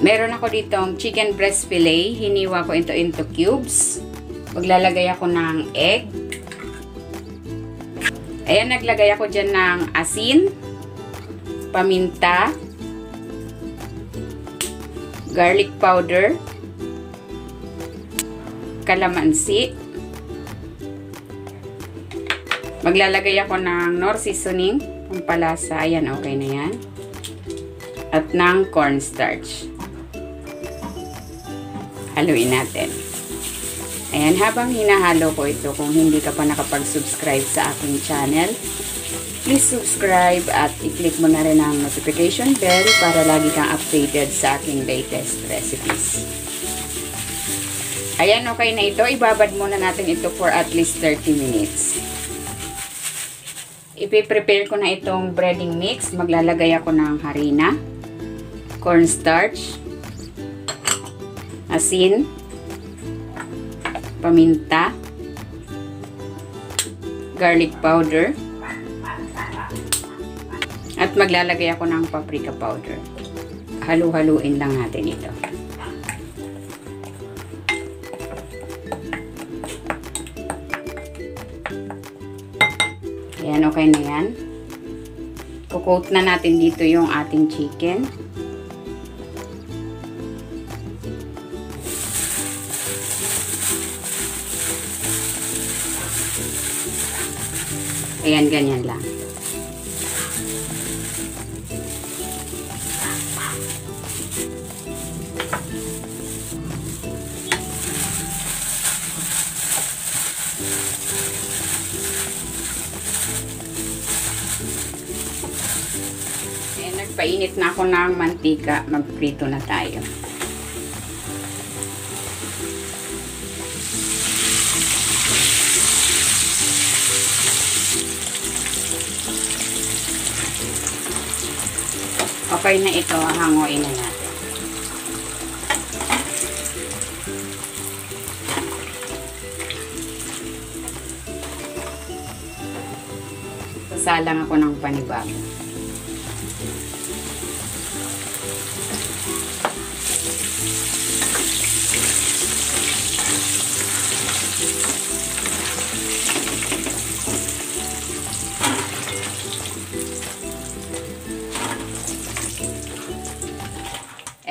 Meron ako ditong chicken breast fillet. Hiniwa ko ito into cubes. Maglalagay ako ng egg. Ayan, naglagay ako dyan ng asin, paminta, garlic powder, kalamansi. Maglalagay ako ng Knorr seasoning, pampalasa. Ayan, okay na yan. At ng cornstarch. Haluin natin. Ayan, habang hinahalo ko ito, kung hindi ka pa nakapag-subscribe sa aking channel, please subscribe at i-click mo na rin ang notification bell para lagi kang updated sa aking latest recipes. Ayan, okay na ito. Ibabad muna natin ito for at least 30 minutes. Ipiprepare ko na itong breading mix. Maglalagay ako ng harina, cornstarch, asin, paminta, garlic powder, at maglalagay ako ng paprika powder. Halu-haluin lang natin ito. Ayan, okay na yan. Coat na natin dito yung ating chicken. Ayan, ganyan lang. Ayan, nagpainit na ako ng mantika. Magprito na tayo. Okay na ito, hanguin na natin. Sasalang ako ng panibago.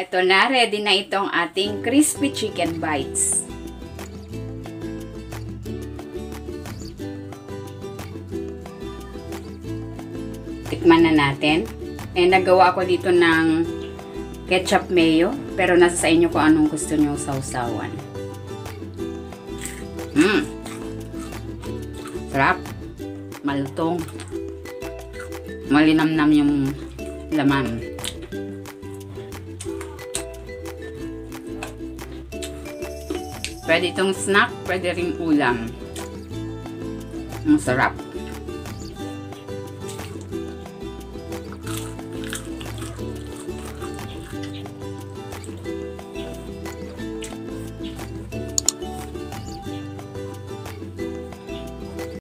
Ito na, ready na itong ating crispy chicken bites. Tikman na natin. Nagawa ako dito ng ketchup mayo, pero nasa sa inyo kung anong gusto nyo sausawan. Sarap. Malutong. Malinamnam yung laman. Pwede itong snack, pwede ring ulam. Masarap.